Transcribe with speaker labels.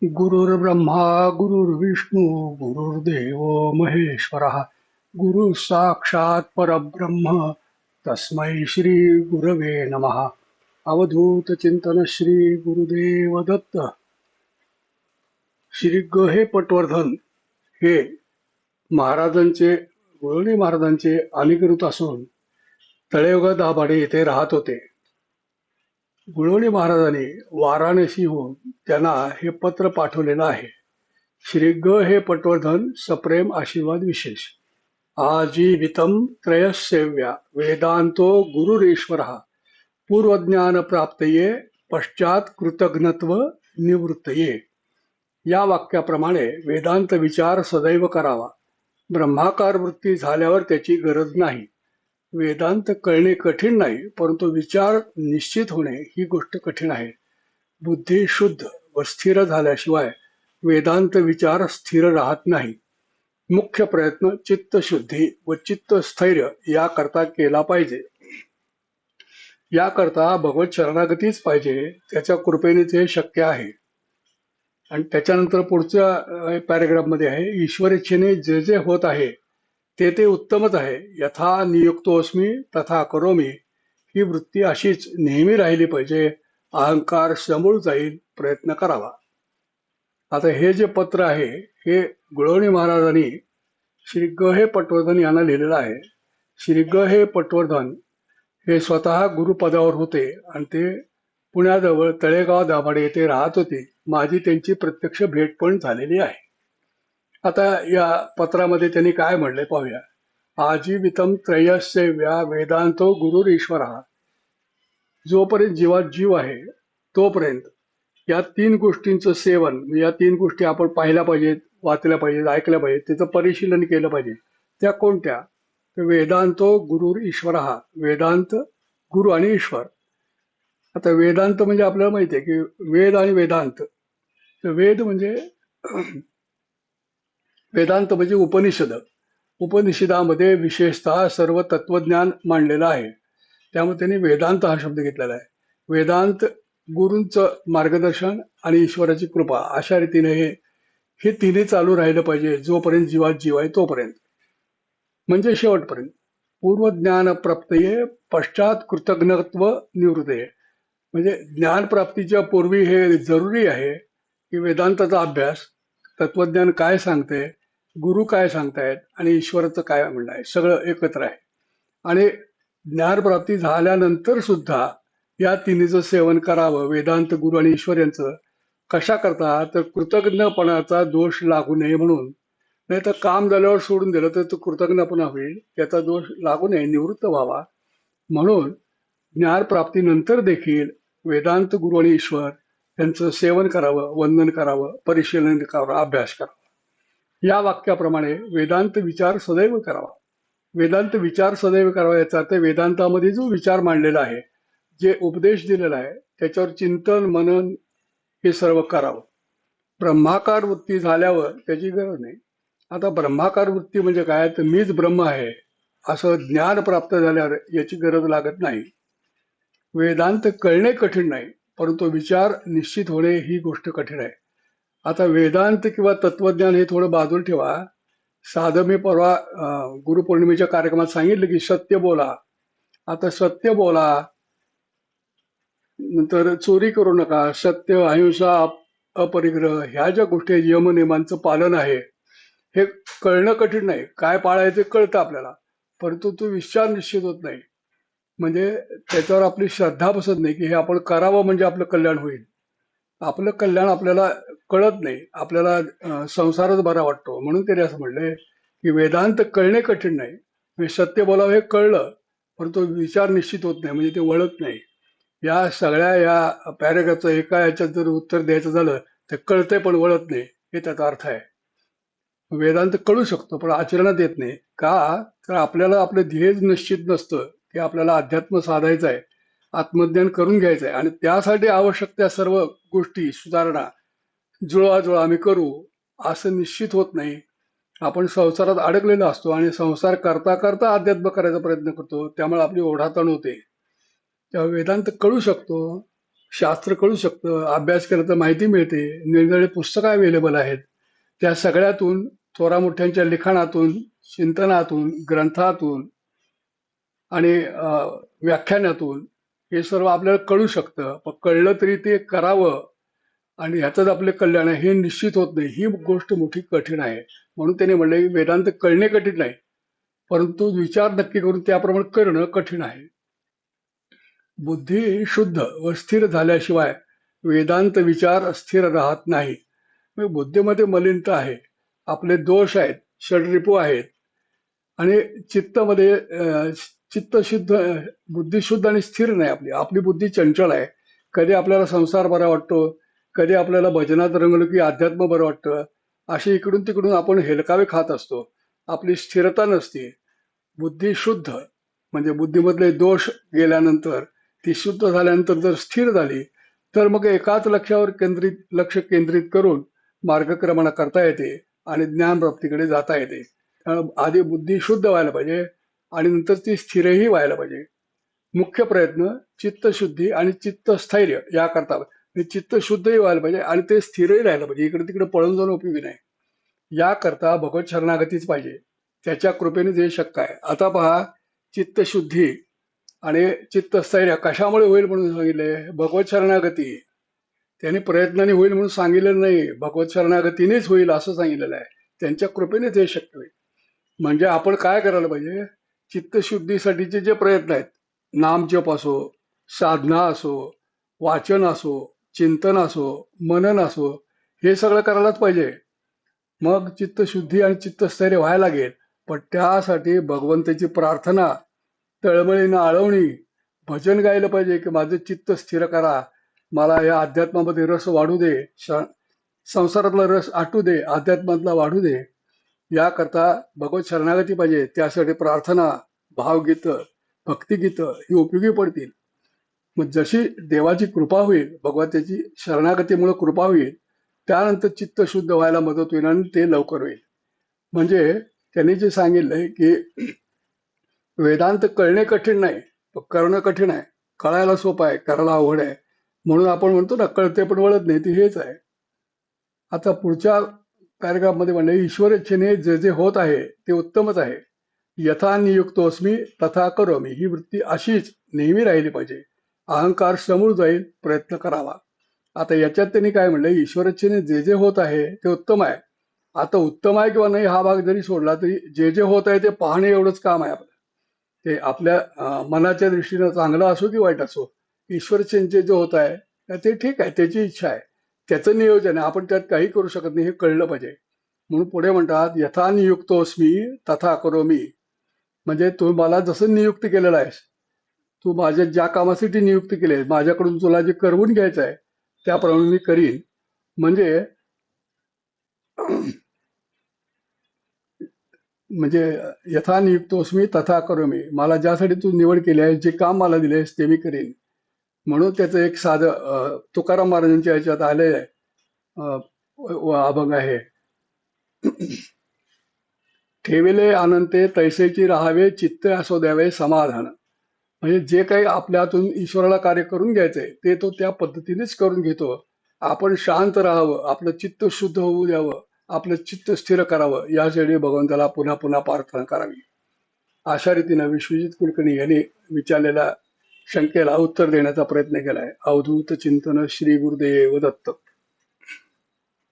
Speaker 1: गुरुर्ब्रह्मा गुरुर्विष्णू गुरुर्देव महेश्वरः गुरु साक्षात परब्रह्म तस्मै श्री गुरवे नमः. अवधूत चिंतन श्री गुरुदेव दत्त. श्री ग हे पटवर्धन हे महाराजांचे गुरुजी महाराजांचे अधिकृत असून तळेगाव दाभाडे येथे राहत होते. गुळवणी महाराजांनी वाराणसीहून त्यांना हे पत्र पाठवलेलं आहे. श्री ग हे पटवर्धन सप्रेम आशीर्वाद विशेष. आजीवितम त्रयसेव्या वेदांतो गुरुरेश्वरः पूर्वज्ञान प्राप्तये पश्चात कृतघ्नत्व निवृत्तये. या वाक्याप्रमाणे वेदांत विचार सदैव करावा. ब्रह्माकार वृत्ती झाल्यावर त्याची गरज नाही. वेदांत कळणे कठीण नाही, परंतु विचार निश्चित होणे ही गोष्ट कठीण आहे. बुद्धी शुद्ध व स्थिर झाल्याशिवाय वेदांत विचार स्थिर राहत नाही. मुख्य प्रयत्न चित्तशुद्धी व चित्तस्थैर्य याकरता केला पाहिजे. याकरता भगवत शरणागतीच पाहिजे. त्याच्या कृपेने ते शक्य आहे. आणि त्याच्यानंतर पुढच्या पॅरेग्राफमध्ये आहे, ईश्वर इच्छेने जे जे होत आहे ते उत्तमच आहे. यथा नियुक्तोस्मी तथा करोमी ही वृत्ती अशीच नेहमी राहिली पाहिजे. अहंकार समोर जाईल प्रयत्न करावा. आता हे जे पत्र आहे हे गुळवणी महाराजांनी श्री ग हे पटवर्धन यांना लिहिलेलं आहे. श्री ग हे पटवर्धन हे स्वतः गुरुपदावर होते आणि ते पुण्याजवळ तळेगाव दाभाडे येथे राहत होते. माझी त्यांची प्रत्यक्ष भेट पण झालेली आहे. आता या पत्रामध्ये त्यांनी काय म्हणले पाहूया. आजीवितम त्रयसेव्या वेदांतो गुरुरीश्वरः. जोपर्यंत जीवात जीव आहे तोपर्यंत या तीन गोष्टींचं सेवन, या तीन गोष्टी आपण पाहिल्या पाहिजेत, वाचल्या पाहिजेत, ऐकल्या पाहिजेत, त्याचं परिशीलन केलं पाहिजे. त्या कोणत्या? वेदांतो गुरुर ईश्वरः. वेदांत गुरु आणि ईश्वर. आता वेदांत म्हणजे आपल्याला माहिती आहे की वेद आणि वेदांत. वेद म्हणजे वेदांत म्हणजे उपनिषद. उपनिषदामध्ये विशेषतः सर्व तत्वज्ञान मांडलेलं आहे. त्यामुळे त्यांनी वेदांत हा शब्द घेतलेला आहे. वेदांत गुरूंचं मार्गदर्शन आणि ईश्वराची कृपा अशा रीतीने हे तिन्ही चालू राहिलं पाहिजे जोपर्यंत जीवात जीव आहे तोपर्यंत, म्हणजे शेवटपर्यंत. पूर्वज्ञान प्राप्तये पश्चात कृतज्ञत्व निवृत्तये. म्हणजे ज्ञानप्राप्तीच्या पूर्वी हे जरुरी आहे की वेदांताचा अभ्यास, तत्वज्ञान काय सांगते, गुरु काय सांगतायत आणि ईश्वराचं काय म्हणणं आहे, सगळं एकत्र आहे. आणि ज्ञानप्राप्ती झाल्यानंतर सुद्धा या तिन्हीचं सेवन करावं, वेदांत गुरु आणि ईश्वर यांचं. कशा करता? तर कृतज्ञपणाचा दोष लागू नये म्हणून. नाही तर काम झाल्यावर सोडून दिलं तर तो कृतज्ञपणा होईल, त्याचा दोष लागू नये, निवृत्त व्हावा म्हणून ज्ञानप्राप्तीनंतर देखील वेदांत गुरु आणि ईश्वर यांचं सेवन करावं, वंदन करावं, परिशीलन करावं, अभ्यास करावा. या वाक्याप्रमाणे वेदांत विचार सदैव करावा. वेदांत विचार सदैव करावा याचा अर्थ वेदांतामध्ये जो विचार मांडलेला आहे, जे उपदेश दिलेला आहे त्याच्यावर चिंतन मनन हे सर्व करावं. ब्रह्माकार वृत्ती झाल्यावर त्याची गरज नाही. आता ब्रह्माकार वृत्ती म्हणजे काय? तर मीच ब्रह्म आहे असं ज्ञान प्राप्त झाल्यावर याची गरज लागत नाही. वेदांत कळणे कठीण नाही, परंतु विचार निश्चित होणे ही गोष्ट कठीण आहे. आता वेदांत किंवा तत्वज्ञान हे थोडं बाजूला ठेवा. साधं मी परवा गुरुपौर्णिमेच्या कार्यक्रमात सांगितलं की सत्य बोला. आता सत्य बोला, नंतर चोरी करू नका, सत्य, अहिंसा, अपरिग्रह ह्या ज्या गोष्टी यमनियमांचं पालन आहे हे कळणं कठीण नाही. काय पाळायचं कळतं आपल्याला, परंतु तो विचार निश्चित होत नाही. म्हणजे त्याच्यावर आपली श्रद्धा बसत नाही की हे आपण करावं म्हणजे आपलं कल्याण होईल. आपलं कल्याण आपल्याला कळत नाही, आपल्याला संसारच बरा वाटतो. म्हणून त्याने असं म्हणलंय की वेदांत कळणे कठीण नाही. म्हणजे सत्य बोलावं हे कळलं, परंतु विचार निश्चित होत नाही, म्हणजे ते वळत नाही. या सगळ्या या पॅरेग्राफचं एका याच्यात जर उत्तर द्यायचं झालं तर कळतंय पण वळत नाही, हे त्याचा अर्थ आहे. वेदांत कळू शकतो पण आचरणात येत नाही. का? तर आपल्याला आपलं ध्येय निश्चित नसतं की आपल्याला अध्यात्म साधायचं आहे, आत्मज्ञान करून घ्यायचं आहे आणि त्यासाठी आवश्यक त्या सर्व गोष्टी सुधारणा जुळवाजुळव आम्ही करू असं निश्चित होत नाही. आपण संसारात अडकलेलो असतो आणि संसार करता करता अध्यात्म करायचा प्रयत्न करतो, त्यामुळे आपली ओढाताण होते. तेव्हा वेदांत कळू शकतो शास्त्र कळू शकतं, अभ्यास केला तर माहिती मिळते, निरनिराळे पुस्तकं अवेलेबल आहेत. त्या सगळ्यातून थोरा मोठ्यांच्या लिखाणातून, चिंतनातून, ग्रंथातून आणि व्याख्यानातून हे सर्व आपल्याला कळू शकतं. पण कळलं तरी ते करावं आणि ह्याचंच आपले कल्याण आहे हे निश्चित होत नाही. ही गोष्ट मोठी कठीण आहे. म्हणून त्याने म्हणलं की वेदांत कळणे कठीण नाही, परंतु विचार नक्की करून त्याप्रमाणे करणं कठीण आहे. बुद्धी शुद्ध व स्थिर झाल्याशिवाय वेदांत विचार स्थिर राहत नाही. म्हणजे बुद्धीमध्ये मलिनता आहे, आपले दोष आहेत, षडरिपू आहेत आणि चित्तामध्ये चित्त शुद्ध, बुद्धी शुद्ध आणि स्थिर नाही. आपली आपली बुद्धी चंचल आहे. कधी आपल्याला संसार बरा वाटतो, कधी आपल्याला भजनात रंगलो की अध्यात्म बरं वाटतं. असे इकडून तिकडून आपण हेलकावे खात असतो. आपली स्थिरता नसते. बुद्धी शुद्ध म्हणजे बुद्धीमधले दोष गेल्यानंतर, ती शुद्ध झाल्यानंतर जर स्थिर झाली तर मग एकाच लक्ष्यावर लक्ष केंद्रित करून मार्गक्रमण करता येते आणि ज्ञानप्राप्तीकडे जाता येते. आधी बुद्धी शुद्ध व्हायला पाहिजे आणि नंतर ती स्थिरही व्हायला पाहिजे. मुख्य प्रयत्न चित्तशुद्धी आणि चित्तस्थैर्य याकरता. चित्त शुद्धही व्हायला पाहिजे आणि ते स्थिरही राहायला पाहिजे. इकडे तिकडे पळून जाऊन उपयोगी नाही. याकरता भगवत शरणागतीच पाहिजे. त्याच्या कृपेने जे शक्य आहे. आता पहा, चित्तशुद्धी आणि चित्तस्थैर्य कशामुळे होईल म्हणून सांगितले? भगवत शरणागती. त्याने प्रयत्नाने होईल म्हणून सांगितलेलं नाही, भगवत शरणागतीनेच होईल असं सांगितलेलं आहे. त्यांच्या कृपेने ते शक्य होईल. म्हणजे आपण काय करायला पाहिजे? चित्तशुद्धीसाठीचे जे प्रयत्न आहेत, नामजप असो, साधना असो, वाचन असो, चिंतन असो, मनन असो, हे सगळं करायलाच पाहिजे. मग चित्तशुद्धी आणि चित्तस्थैर्य व्हायला लागेल. पण त्यासाठी भगवंताची प्रार्थना, तळमळीनं आळवणी, भजन गायलं पाहिजे की माझं चित्त स्थिर करा, मला या अध्यात्मामध्ये रस वाढू दे, संसारातला रस आटू दे, अध्यात्मातला वाढू दे. याकरता भगवत शरणागती पाहिजे. त्यासाठी प्रार्थना, भावगीतं, भक्तिगीतं ही उपयोगी पडतील. मग जशी देवाची कृपा होईल, भगवंताची शरणागतीमुळे कृपा होईल, त्यानंतर चित्त शुद्ध व्हायला मदत होईल आणि ते लवकर होईल. म्हणजे त्यांनी जे सांगितलंय की वेदांत कळणे कठीण नाही, करणं कठीण आहे. कळायला सोपं आहे, करायला अवघड आहे. म्हणून आपण म्हणतो ना, कळते पण वळत नाही, ती हेच आहे. आता पुढच्या पॅरेग्राफमध्ये म्हणले, ईश्वर इच्छेने जे जे होत आहे ते उत्तमच आहे. यथा नियुक्तोस्मी तथा करोमी ही वृत्ती अशीच नेहमी राहिली पाहिजे. अहंकार समोर जाईल, प्रयत्न करावा. आता याच्यात त्यांनी काय म्हणलं, ईश्वर इच्छेने जे जे होत आहे ते उत्तम आहे. आता उत्तम आहे किंवा नाही हा भाग जरी सोडला तरी जे जे होत आहे ते पाहणे एवढंच काम आहे आपलं. ते आपल्या मनाच्या दृष्टीनं चांगलं असो की वाईट असो, ईश्वर चिंते जे होत आहे ते ठीक आहे, त्याची इच्छा आहे, त्याचं नियोजन आहे, आपण त्यात काही करू शकत नाही, हे कळलं पाहिजे. म्हणून पुढे म्हणतात, यथा नियुक्तोस्मी तथा करोमी. म्हणजे तू मला जसं नियुक्त केलेलं आहेस, तू माझ्या ज्या कामासाठी नियुक्त केले, माझ्याकडून तुला जे करवून घ्यायचं आहे त्याप्रमाणे मी करीन. म्हणजे म्हणजे यथा नियुक्तोस्मी तथा करोमी, मला ज्यासाठी तू निवड केली आहे, जे काम मला दिलेस ते मी करीन. म्हणून त्याचं एक साधं तुकाराम महाराजांच्या ह्याच्यात आले अभंग आहे, ठेविले अनंते तैसेची राहावे, चित्त असो द्यावे समाधान. म्हणजे जे काही आपल्या हातून ईश्वराला कार्य करून घ्यायचंय ते तो त्या पद्धतीनेच करून घेतो. आपण शांत राहावं, आपलं चित्त शुद्ध होऊ द्यावं, आपलं चित्त स्थिर करावं, यासाठी भगवंताला पुन्हा पुन्हा प्रार्थना करावी. अशा रीतीनं विश्वजित कुलकर्णी यांनी विचारलेल्या शंकेला उत्तर देण्याचा प्रयत्न केलाय. अवधूत चिंतन श्री गुरुदेव दत्त.